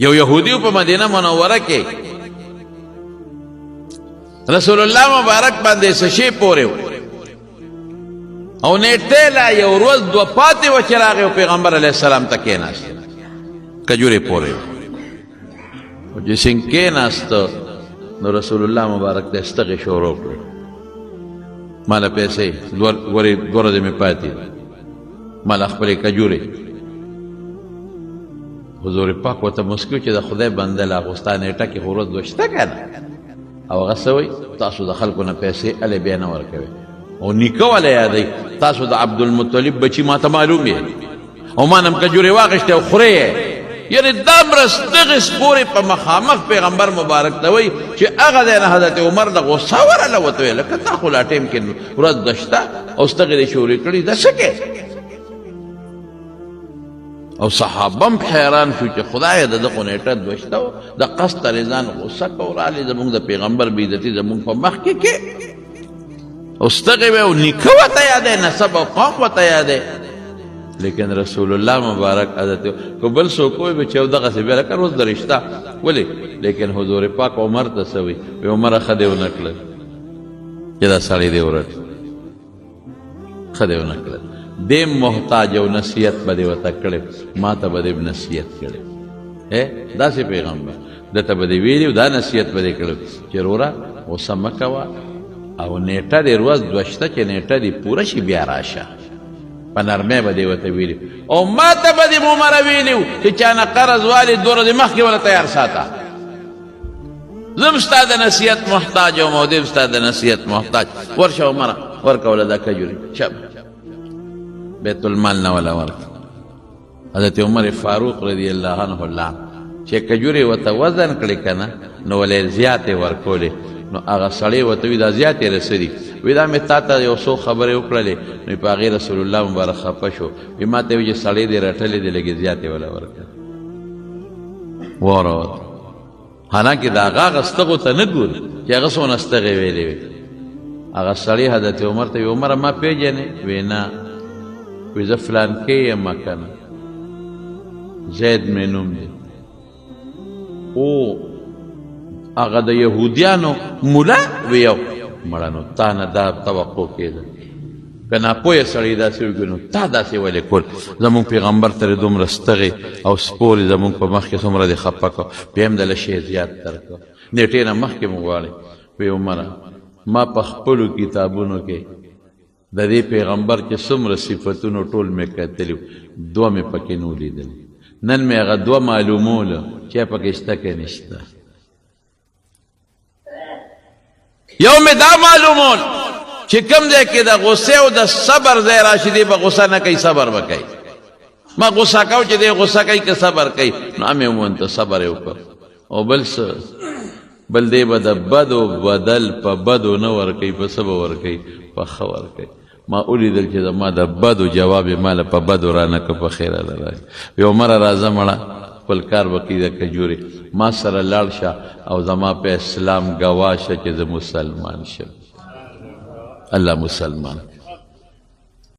یو یهودی په مدینه منوره کې رسول الله مبارک باندې څه شی پورې او نیټه لا یو ورځ دوه پاتې و چې راغی پیغمبر علیه السلام ته کېناست کجورې پورې او چې څنګه کېناست نو رسول الله مبارک ته استغې شروع کړ مالا پیسې دوه ورځې مې پاتې مالا خپلې کجورې حضور پاک ورته مسکو چې د خدای بنده لا غوستا نیټه کې ورځ دوه شته که نه او هغه څه وایي تاسو د خلکو نه پیسې هلې بیا نه ورکوئ او نیکه والا یادوي تاسو د عبدالمطلب بچي ما ته معلوم یې او ما نم کجورې واخیستې او خورې یې یعنې دا مرس دغس پورې په مخامخ پیغمبر مبارک ته وایي چې هغه دی نه حضرت عمر د غوسه وراله ورته ویل لکه تا خو لا ټایم کې ورځ ده شته او ستغې دې شورې کړي دا څه کې او صحابه هم حیران شو چې خدایه د دغو نیټه دوه شته و د قصد رضان غوسه کورالې زمونږ د پیغمبر بېعزتي زمونږ په مخ کې کې او ستغې وی او نیکه ورته یادی نسب او قوم ورته یادی لیکن رسول الله مبارک عادت کو بل څوک وایي چې یو دغسې بیا لکه روز د رشته ولې لیکن حضور پاک عمر ته څه وایي وی عمره ښه دې ونه کړل چې دا سړی دې ورټ ښه دې ونه کړل دې محتاج او نصیحت به دې ورته کړی ما ته به دې نصیحت کړی داسې پیغمبر دته به دې ویلي دا نصیحت به دې کړی چې وروره غوسه مه کوه او نیټه دې ورځ دوه شته چې نیټه دې پوره شي بیا راشه په نرمۍ به دې ورته ویلي او ما ته به دې عمره ویلي چې چا نه قرض والي دوه ورځې مخکې وله تیار ساته زم ستا د نصیحت محتاج یم او دې ستا د نصیحت محتاج ورشه عمره ورکه وله دا کجورې شب بیت المال نه ولا ورک حضرت عمر فاروق رضی الله عنه الله چې کجورې ورته وزن کړې که نه نو ولې زیاتې ورکولې نو هغه سړی ورته وي دا زیاتې رسېدي وی دا مې تا ته یو څو خبرې وکړلې نو په هغې رسول الله مبارک خفه شو وی ما ته وي چې سړی دې رټلې دې لږې زیاتې وله ورکړه واره حالانکې د هغه هغه ستغو ته نه ګوري چې هغه څونه ستغې ویلې وي هغه سړی حضرت عمر ته وي عمره ما پېژنې وی نه وی زه فلانکې یم که نه زید مې نوم دی او هغه د یهودیانو مولا وی یو مړه نو تا نه دا توقع کېده که ناپویه سړی داسې وکړي نو تا داسې ولې کول زمونږ پیغمبر ته دومره ستغې او سپورې زمونږ په مخ کې څومره دې خفه کړه بیا هم دله شی زیات درکړه نیټې نه مخکې مو غواړې وی عمره ما په خپلو کتابونو کې د دې پیغمبر چې څومره صفتونو ټول مې کتلي دوه مې پکې نه ولیدلي نن مې هغه دوه معلوموله چې پکې شته که نشته یو مې دا معلومول چې کوم ځای کې د غصې او د صبر ځای راشي دی به غصه نه کوي صبر به کوي ما غصه کوم چې دی غصه کوي که صبر کوي نو مې وموند ته صبر یې وکړ او بل څه بل دی به د بدو بدل په بدو نه ورکوي په څه به ورکوي په ښه ورکوي ما ولیدل چې زما د بدو جواب یې ماله په بدو رانه که په خیره ده راشي وی عمره راځه مړه خپل کار به کوي د کجورې ما سره لاړ شه او زما په اسلام ګواه شه چې زه مسلمان شم الله مسلمان